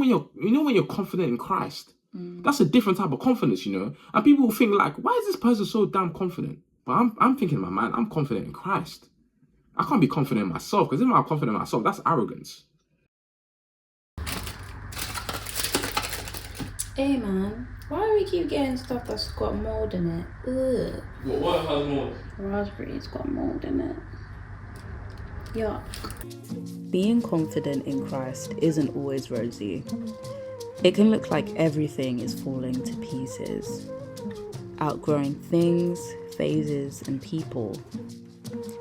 when you're confident in Christ, that's a different type of confidence, And people will think like, why is this person so damn confident? But I'm thinking in my mind, I'm confident in Christ. I can't be confident in myself, because if I'm confident in myself, that's arrogance. Hey man, why do we keep getting stuff that's got mold in it? Ugh. What has mold? Raspberry's got mold in it. Yuck. Being confident in Christ isn't always rosy. It can look like everything is falling to pieces. Outgrowing things, phases, and people.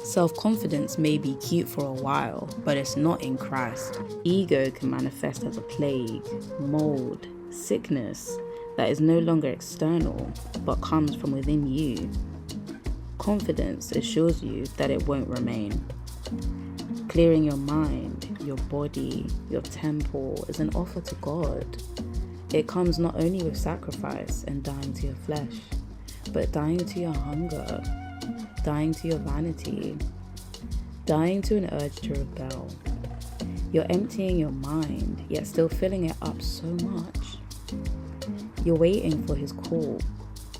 Self-confidence may be cute for a while, but it's not in Christ. Ego can manifest as a plague, mold, sickness that is no longer external, but comes from within you. Confidence assures you that it won't remain. Clearing your mind, your body, your temple is an offer to God. It comes not only with sacrifice and dying to your flesh, but dying to your hunger, dying to your vanity, dying to an urge to rebel. You're emptying your mind, yet still filling it up so much. You're waiting for his call.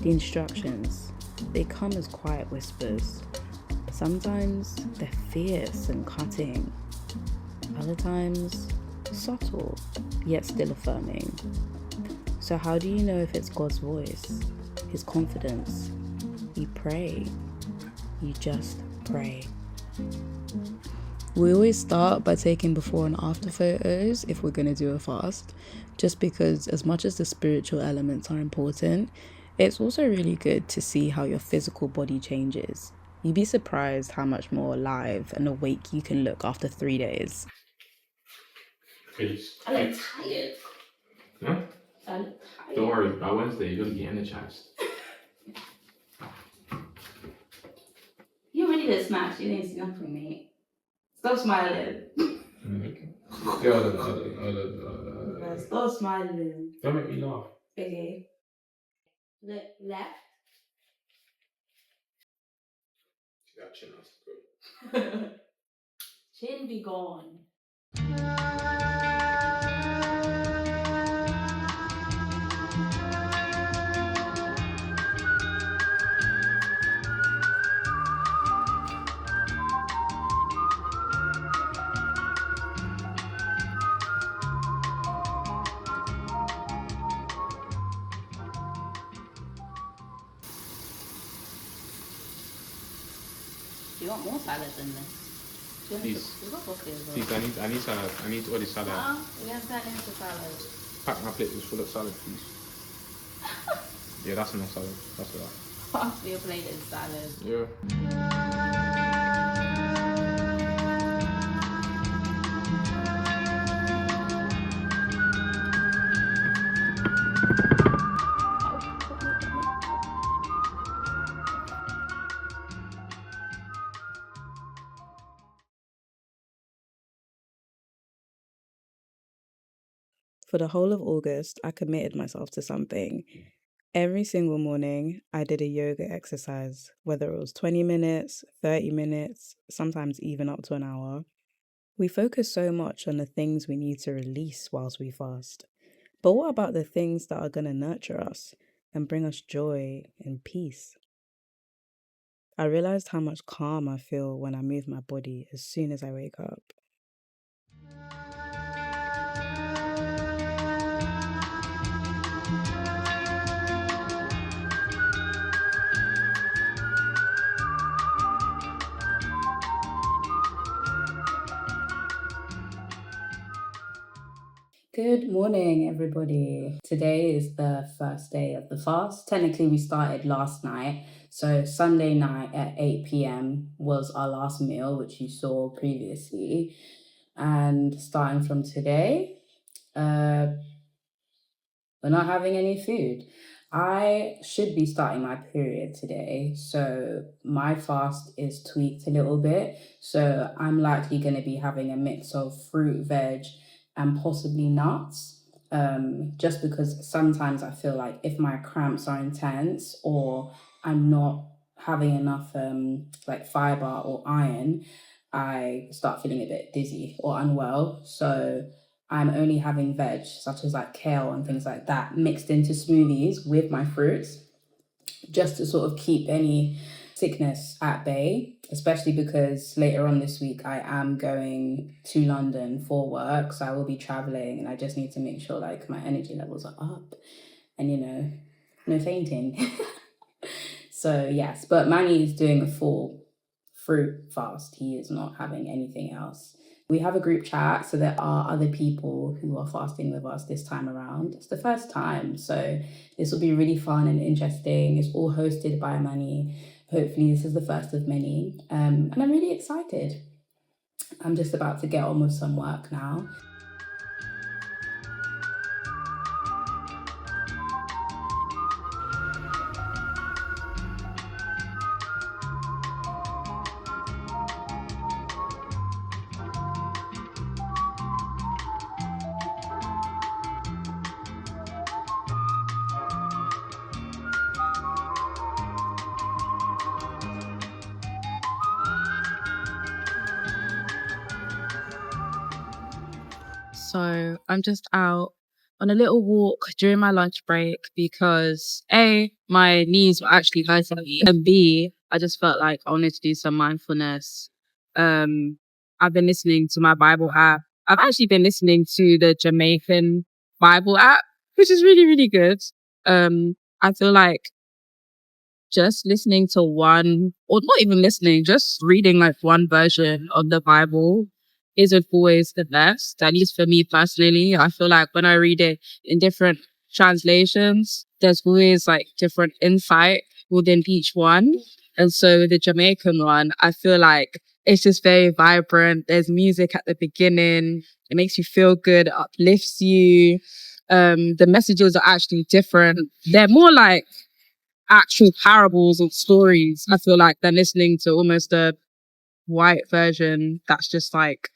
The instructions, they come as quiet whispers. Sometimes they're fierce and cutting. Other times, subtle, yet still affirming. So how do you know if it's God's voice, his confidence? You pray. You just pray. We always start by taking before and after photos if we're going to do a fast, just because as much as the spiritual elements are important, it's also really good to see how your physical body changes. You'd be surprised how much more alive and awake you can look after 3 days. Please. I look tired. Huh? I look tired. Don't worry, by Wednesday you're gonna be energized. You really did smash. You didn't see nothing, mate. Stop smiling. Stop smiling. Don't make me laugh. Okay. Left. That chin has to go. Chin be gone. Do you want more salad than this? Please. We've got broccoli as well. Please, I need salad. I need all the salad. We have turn into salad. Pack my plate full of salad, please. Yeah, that's enough salad. That's enough. Half your plate is salad. Yeah. For the whole of August, I committed myself to something. Every single morning, I did a yoga exercise, whether it was 20 minutes, 30 minutes, sometimes even up to an hour. We focus so much on the things we need to release whilst we fast. But what about the things that are going to nurture us and bring us joy and peace? I realized how much calm I feel when I move my body as soon as I wake up. Good morning, everybody. Today is the first day of the fast. Technically, we started last night. So Sunday night at 8 p.m. was our last meal, which you saw previously. And starting from today, we're not having any food. I should be starting my period today, so my fast is tweaked a little bit. So I'm likely going to be having a mix of fruit, veg, and possibly nuts. Just because sometimes I feel like if my cramps are intense or I'm not having enough like fiber or iron, I start feeling a bit dizzy or unwell. So I'm only having veg, such as like kale and things like that, mixed into smoothies with my fruits, just to sort of keep any sickness at bay, especially because later on this week I am going to London for work. So I will be traveling and I just need to make sure like my energy levels are up and, you know, no fainting. So yes, but Manny is doing a full fruit fast. He is not having anything else. We have a group chat, so there are other people who are fasting with us this time around. It's the first time, so this will be really fun and interesting. It's all hosted by Manny. Hopefully, this is the first of many, and I'm really excited. I'm just about to get on with some work now. So I'm just out on a little walk during my lunch break because A, my knees were actually hurting me, and B, I just felt like I wanted to do some mindfulness. I've been listening to my Bible app. I've actually been listening to the Jamaican Bible app, which is really, really good. I feel like just listening to one, or not even listening, just reading like one version of the Bible isn't always the best. At least for me personally, I feel like when I read it in different translations, there's always like different insight within each one. And so with the Jamaican one, I feel like it's just very vibrant. There's music at the beginning. It makes you feel good, it uplifts you. The messages are actually different. They're more like actual parables or stories, I feel like, than listening to almost a white version that's just like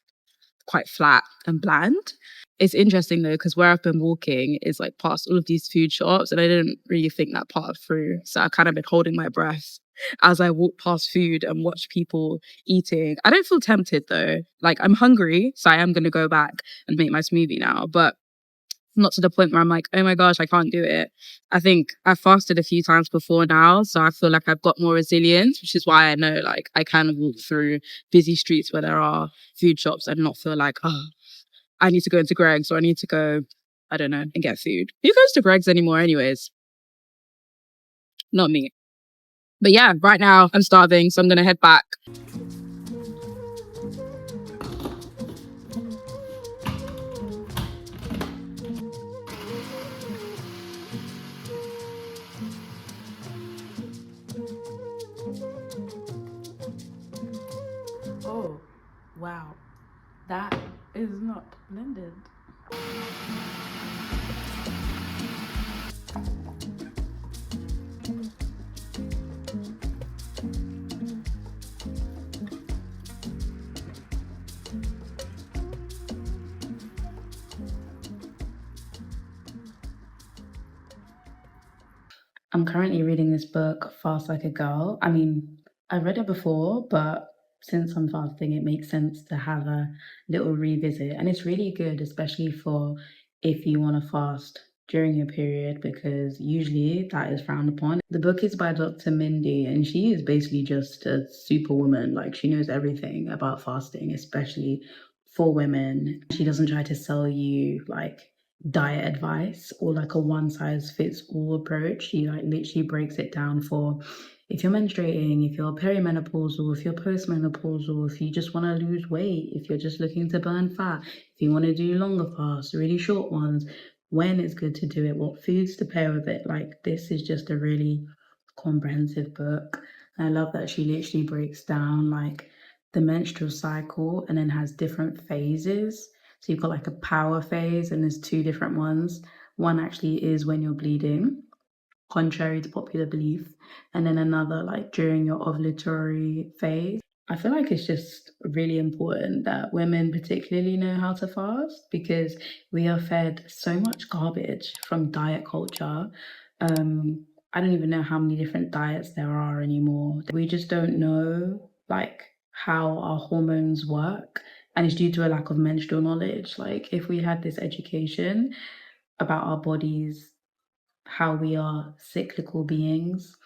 quite flat and bland. It's interesting though, because where I've been walking is like past all of these food shops, and I didn't really think that part through. So I've kind of been holding my breath as I walk past food and watch people eating. I don't feel tempted though. Like, I'm hungry, so I am going to go back and make my smoothie now. But not to the point where I'm like, oh my gosh, I can't do it. I think I've fasted a few times before now, so I feel like I've got more resilience, which is why I know like I can walk through busy streets where there are food shops and not feel like, oh, I need to go into Greg's, or I need to go, I don't know, and get food. Who goes to Greg's anymore anyways? Not me. But yeah, right now I'm starving, so I'm going to head back. Oh, wow. That is not blended. I'm currently reading this book, Fast Like a Girl. I mean, I've read it before, but since I'm fasting, it makes sense to have a little revisit. And it's really good, especially for if you want to fast during your period, because usually that is frowned upon. The book is by Dr. Mindy, and she is basically just a superwoman. Like, she knows everything about fasting, especially for women. She doesn't try to sell you like diet advice or like a one size fits all approach. She like literally breaks it down for if you're menstruating, if you're perimenopausal, if you're postmenopausal, if you just want to lose weight, if you're just looking to burn fat, if you want to do longer fasts, really short ones, when it's good to do it, what foods to pair with it. Like, this is just a really comprehensive book. And I love that she literally breaks down like the menstrual cycle and then has different phases. So you've got like a power phase, and there's two different ones. One actually is when you're bleeding, contrary to popular belief, and then another like during your ovulatory phase. I feel like it's just really important that women particularly know how to fast, because we are fed so much garbage from diet culture. I don't even know how many different diets there are anymore. We just don't know like how our hormones work And it's due to a lack of menstrual knowledge. Like, if we had this education about our bodies, how we are cyclical beings,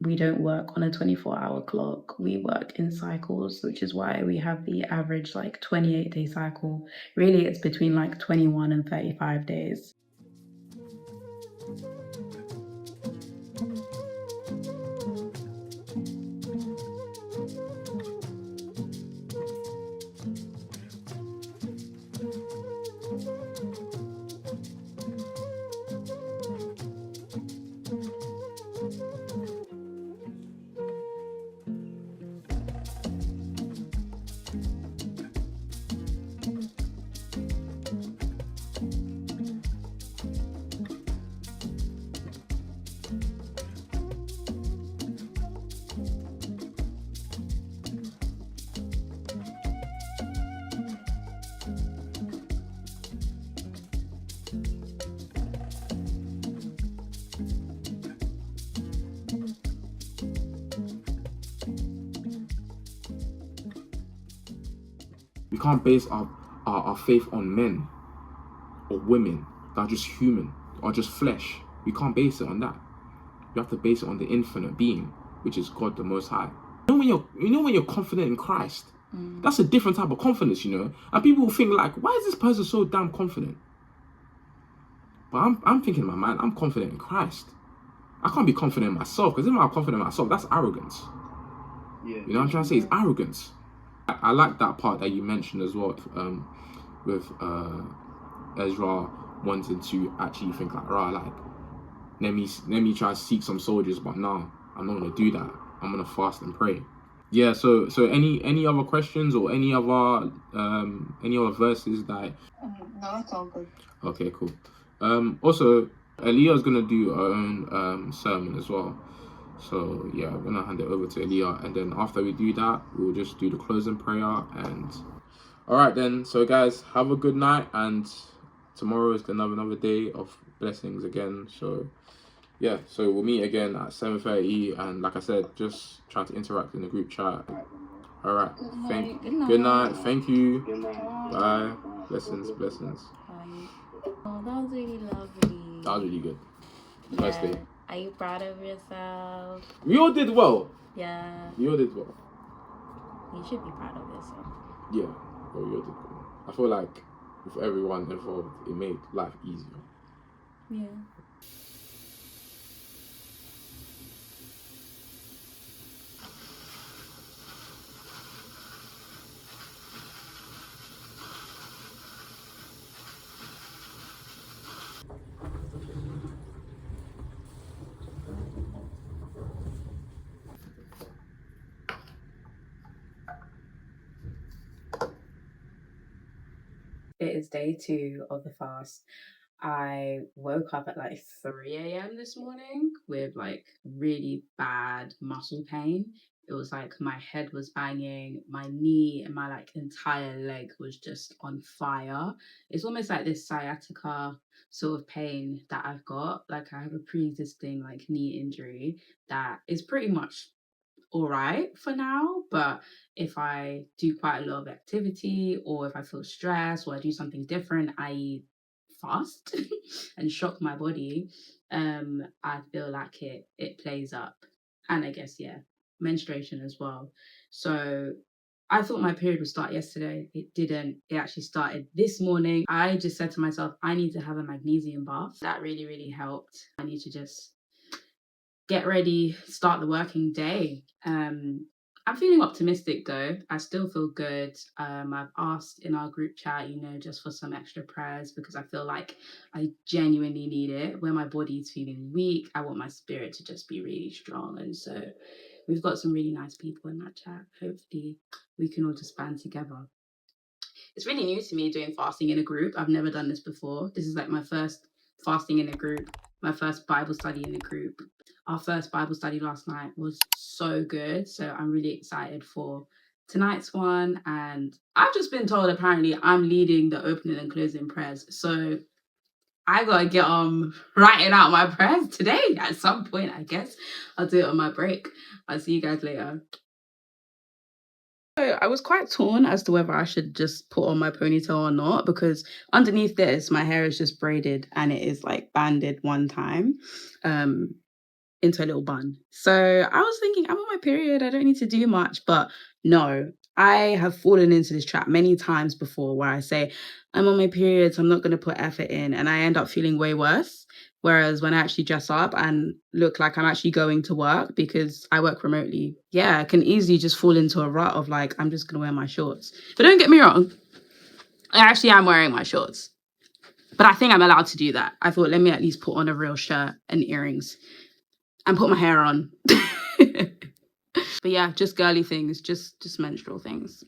we don't work on a 24-hour clock. We work in cycles, which is why we have the average like 28-day cycle. Really, it's between like 21 and 35 days. We can't base our faith on men or women that are just human or just flesh. We can't base it on that. We have to base it on the infinite being, which is God the Most High. You know when you're confident in Christ, that's a different type of confidence, you know. And people will think like, why is this person so damn confident? But I'm thinking in my mind, I'm confident in Christ. I can't be confident in myself, because if I'm confident in myself, that's arrogance. Yeah. You know what I'm trying to say? It's arrogance. I like that part that you mentioned as well, with Ezra wanting to actually think like, right, like, let me try to seek some soldiers, but no, I'm not gonna do that. I'm gonna fast and pray. Yeah. So any other questions or any other verses that? No, it's all good. Okay, cool. Also, Aaliyah's gonna do her own sermon as well. So yeah, I'm gonna hand it over to Aaliyah, and then after we do that, we'll just do the closing prayer. And all right then. So guys, have a good night, and tomorrow is another day of blessings again. So yeah, so we'll meet again at 7:30, and like I said, just try to interact in the group chat. All right. Good night. Thank you. Good night. Bye. Blessings. Oh, that was really lovely. That was really good. First day. Are you proud of yourself? We all did well. Yeah. We all did well. You should be proud of yourself. Yeah. Well, we all did well. I feel like with everyone involved, it made life easier. Yeah. It is day 2 of the fast. I woke up at like 3 a.m. this morning with like really bad muscle pain. It was like my head was banging, my knee and my like entire leg was just on fire. It's almost like this sciatica sort of pain that I've got. Like, I have a pre-existing like knee injury that is pretty much all right for now, but if I do quite a lot of activity, or if I feel stressed, or I do something different, i.e. fast and shock my body, I feel like it plays up. And I guess, yeah, menstruation as well. So I thought my period would start yesterday. It didn't. It actually started this morning. I just said to myself, I need to have a magnesium bath. That really, really helped. I need to just get ready, start the working day. I'm feeling optimistic though. I still feel good. I've asked in our group chat, just for some extra prayers, because I feel like I genuinely need it. When my body's feeling weak, I want my spirit to just be really strong. And so we've got some really nice people in that chat. Hopefully we can all just band together. It's really new to me doing fasting in a group. I've never done this before. This is like my first fasting in a group, my first Bible study in a group. Our first Bible study last night was so good. So I'm really excited for tonight's one. And I've just been told apparently I'm leading the opening and closing prayers. So I gotta get on writing out my prayers today at some point, I guess. I'll do it on my break. I'll see you guys later. So I was quite torn as to whether I should just put on my ponytail or not, because underneath this, my hair is just braided and it is like banded one time into a little bun. So I was thinking, I'm on my period, I don't need to do much. But no, I have fallen into this trap many times before where I say, I'm on my period, so I'm not going to put effort in. And I end up feeling way worse. Whereas when I actually dress up and look like I'm actually going to work because I work remotely, yeah, I can easily just fall into a rut of like, I'm just going to wear my shorts. But don't get me wrong, I actually am wearing my shorts. But I think I'm allowed to do that. I thought, let me at least put on a real shirt and earrings and put my hair on. But yeah, just girly things, just menstrual things.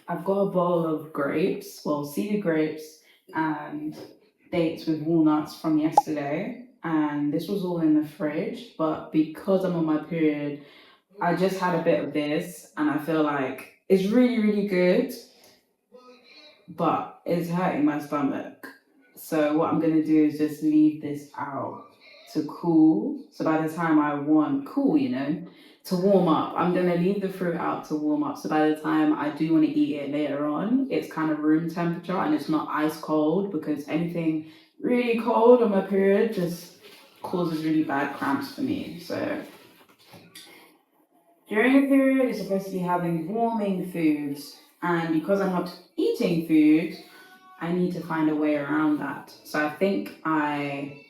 I've got a bowl of grapes, well, seeded grapes and dates with walnuts from yesterday. And this was all in the fridge, but because I'm on my period, I just had a bit of this and I feel like it's really, really good, but it's hurting my stomach. So what I'm gonna do is just leave this out to cool. So by the time I want cool, to warm up, I'm gonna leave the fruit out to warm up. So by the time I do want to eat it later on, it's kind of room temperature and it's not ice cold, because anything really cold on my period just causes really bad cramps for me. So during a period, you're supposed to be having warming foods, and because I'm not eating food, I need to find a way around that. So I think I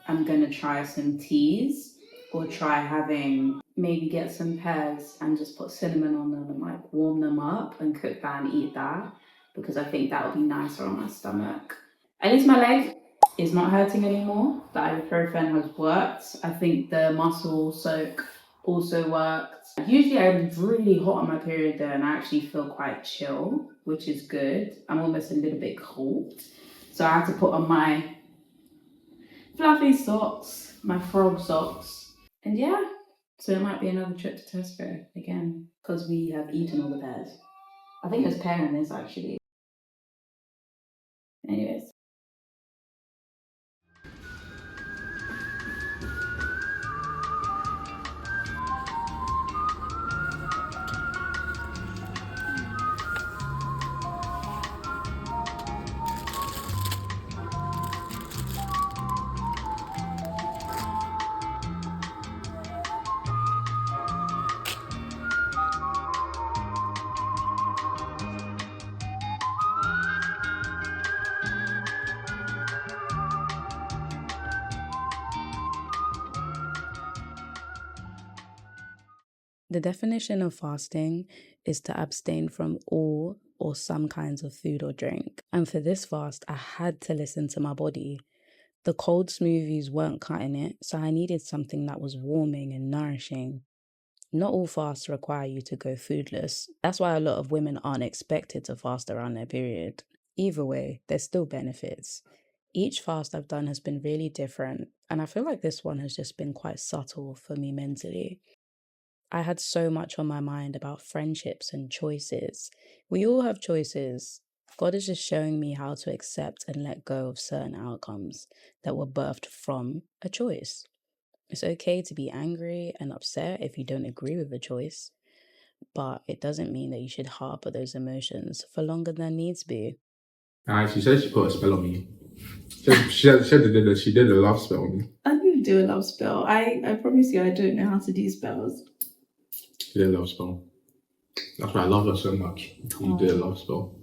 am gonna try some teas, or try having, maybe get some pears and just put cinnamon on them and like warm them up and cook that and eat that, because I think that would be nicer on my stomach. At least my leg is not hurting anymore. The ibuprofen has worked. I think the muscle soak also worked. Usually I'm really hot on my period though, and I actually feel quite chill, which is good. I'm almost a little bit cold. So I have to put on my fluffy socks, my frog socks. And yeah, so it might be another trip to Tesco again, because we have eaten all the pears. I think there's pear in this actually. Anyways. The definition of fasting is to abstain from all or some kinds of food or drink. And for this fast, I had to listen to my body. The cold smoothies weren't cutting it, so I needed something that was warming and nourishing. Not all fasts require you to go foodless. That's why a lot of women aren't expected to fast around their period. Either way, there's still benefits. Each fast I've done has been really different, and I feel like this one has just been quite subtle for me mentally. I had so much on my mind about friendships and choices. We all have choices. God is just showing me how to accept and let go of certain outcomes that were birthed from a choice. It's okay to be angry and upset if you don't agree with a choice, but it doesn't mean that you should harbor those emotions for longer than needs be. She said she put a spell on me. She did a love spell on me. I didn't do a love spell. I promise you I don't know how to do spells. She did a love spell. That's why I love her so much. She did a love spell.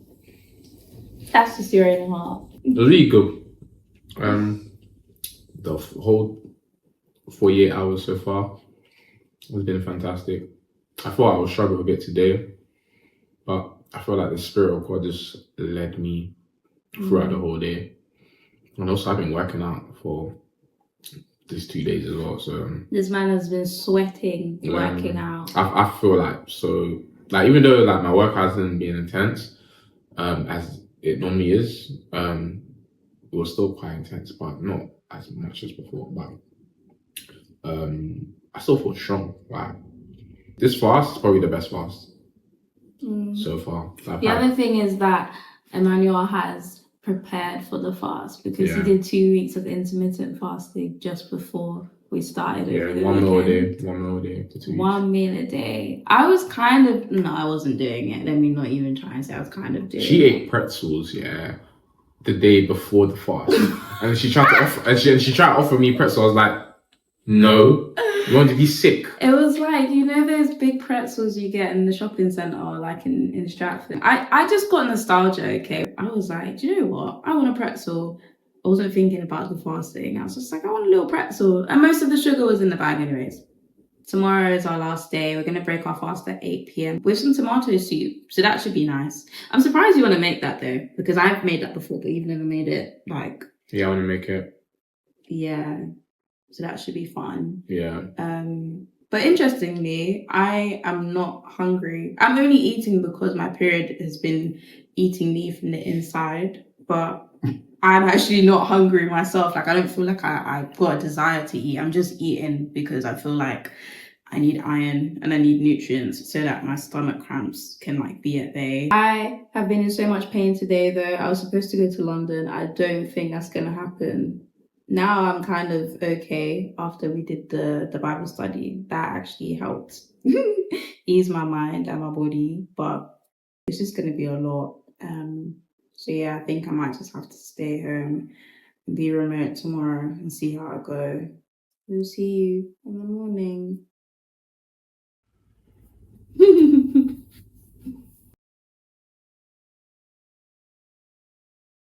That's just your own heart. It was really good. The whole 48 hours so far has been fantastic. I thought I would struggle a bit today, but I feel like the Spirit of God just led me throughout the whole day. And also, I've been working out for these 2 days as well. So This man has been sweating, working out. I feel like even though like my work hasn't been intense, as it normally is, it was still quite intense, but not as much as before. But I still feel strong. Like this fast is probably the best fast so far. The other thing is that Emmanuel has prepared for the fast because he did 2 weeks of intermittent fasting just before we started. One meal a day for 2 weeks. 1 meal a day. I wasn't doing it. Let me not even try and say I was kind of doing it. She ate pretzels, the day before the fast, and she tried to offer, she tried to offer me pretzels. I was like, no, you want to be sick. It was like, you know those big pretzels you get in the shopping centre or like in Stratford? I just got nostalgia, okay? I was like, do you know what? I want a pretzel. I wasn't thinking about the fasting. I was just like, I want a little pretzel. And most of the sugar was in the bag anyways. Tomorrow is our last day. We're going to break our fast at 8 p.m. with some tomato soup. So that should be nice. I'm surprised you want to make that though, because I've made that before, but you've never made it like... Yeah, I want to make it. Yeah. So that should be fun. Yeah. But interestingly, I am not hungry. I'm only eating because my period has been eating me from the inside. But I'm actually not hungry myself. Like, I don't feel like I've got a desire to eat. I'm just eating because I feel like I need iron and I need nutrients so that my stomach cramps can like be at bay. I have been in so much pain today though. I was supposed to go to London. I don't think that's going to happen. Now I'm kind of okay after we did the Bible study. That actually helped ease my mind and my body, but it's just going to be a lot. So yeah, I think I might just have to stay home and be remote tomorrow and see how I go. We'll see you in the morning.